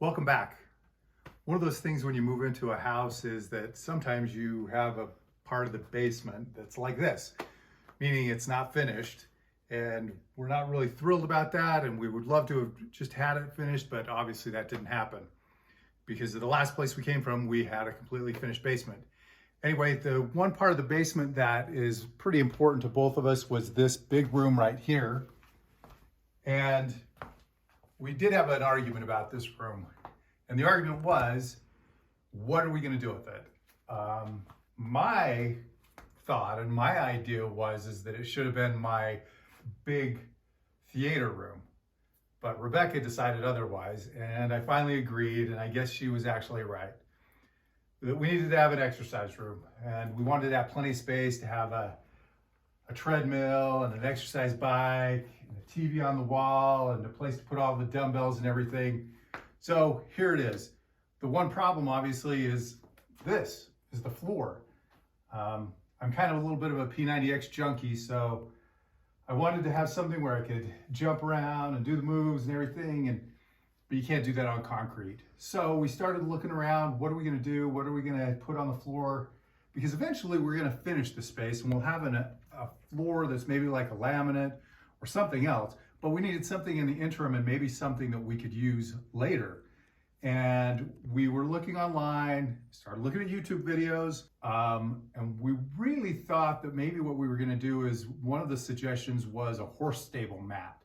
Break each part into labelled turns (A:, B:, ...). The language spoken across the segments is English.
A: Welcome back. One of those things when you move into a house is that sometimes you have a part of the basement that's like this, meaning it's not finished, and we're not really thrilled about that, and we would love to have just had it finished, but obviously that didn't happen because of the last place we came from, we had a completely finished basement. Anyway, the one part of the basement that is pretty important to both of us was this big room right here. And we did have an argument about this room. And the argument was, what are we going to do with it? My thought and my idea is that it should have been my big theater room. But Rebecca decided otherwise, and I finally agreed, and I guess she was actually right. That we needed to have an exercise room, and we wanted to have plenty of space to have a treadmill and an exercise bike and a TV on the wall and a place to put all the dumbbells and everything. So here it is. The one problem obviously is the floor. I'm kind of a little bit of a P90X junkie, so I wanted to have something where I could jump around and do the moves and everything, but you can't do that on concrete. So we started looking around, what are we gonna do? What are we gonna put on the floor? Because eventually we're gonna finish the space and we'll have a floor that's maybe like a laminate or something else, but we needed something in the interim and maybe something that we could use later. And we were looking online, started looking at YouTube videos, and we really thought that maybe what we were gonna do is, one of the suggestions was a horse stable mat.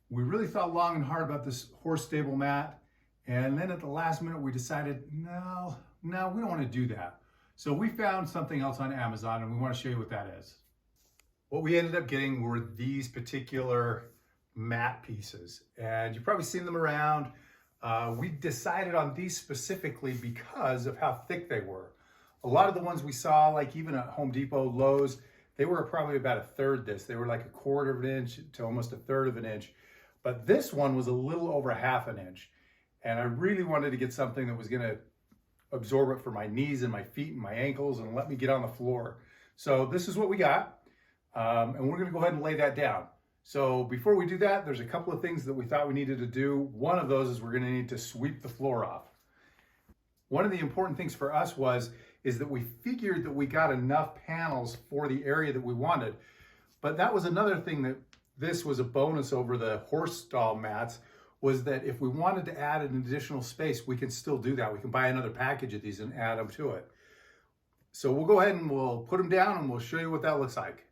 A: We really thought long and hard about this horse stable mat, and then at the last minute we decided, no, we don't want to do that. So we found something else on Amazon, and we want to show you what that is. What we ended up getting were these particular mat pieces, and you've probably seen them around. We decided on these specifically because of how thick they were. A lot of the ones we saw, like even at Home Depot, Lowe's, they were probably about a third this. They were like a quarter of an inch to almost a third of an inch. But this one was a little over half an inch. And I really wanted to get something that was gonna absorb it for my knees and my feet and my ankles and let me get on the floor. So this is what we got. And we're gonna go ahead and lay that down. So before we do that, there's a couple of things that we thought we needed to do. One of those is we're gonna need to sweep the floor off. One of the important things for us is that we figured that we got enough panels for the area that we wanted. But that was another thing that this was a bonus over the horse stall mats, was that if we wanted to add an additional space, we can still do that. We can buy another package of these and add them to it. So we'll go ahead and we'll put them down and we'll show you what that looks like.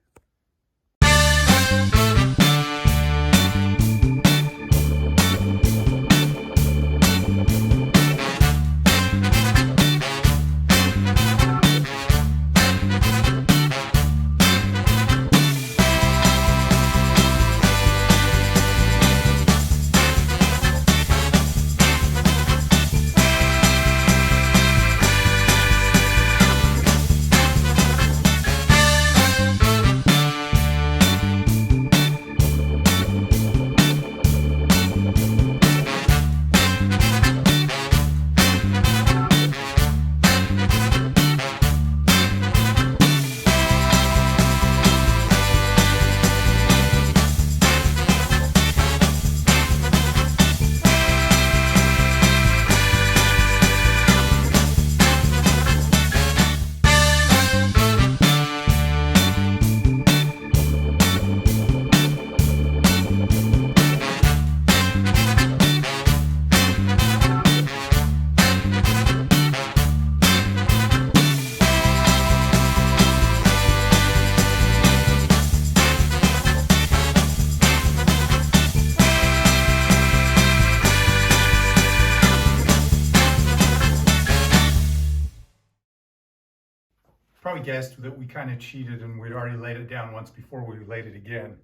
A: Probably guessed that we kind of cheated and we'd already laid it down once before we laid it again.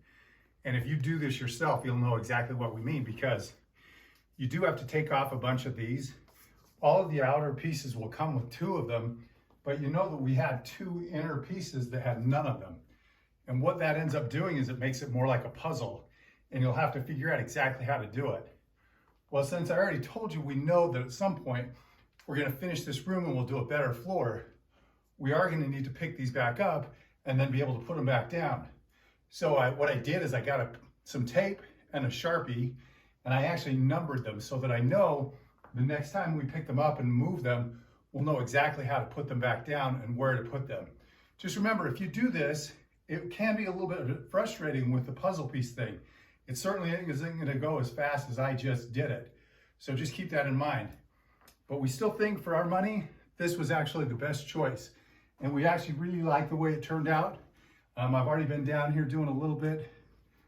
A: And if you do this yourself, you'll know exactly what we mean, because you do have to take off a bunch of these. All of the outer pieces will come with 2 of them, but you know that we had 2 inner pieces that had none of them. And what that ends up doing is it makes it more like a puzzle, and you'll have to figure out exactly how to do it. Well, since I already told you we know that at some point we're going to finish this room and we'll do a better floor, we are going to need to pick these back up and then be able to put them back down. So what I did is I got some tape and a Sharpie, and I actually numbered them so that I know the next time we pick them up and move them, we'll know exactly how to put them back down and where to put them. Just remember, if you do this, it can be a little bit frustrating with the puzzle piece thing. It certainly isn't going to go as fast as I just did it. So just keep that in mind. But we still think for our money, this was actually the best choice. And we actually really like the way it turned out. I've already been down here doing a little bit.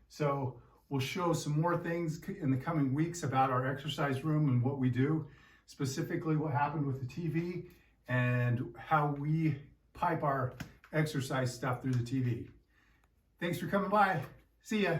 A: So we'll show some more things in the coming weeks about our exercise room and what we do, specifically what happened with the TV and how we pipe our exercise stuff through the TV. Thanks for coming by. See ya.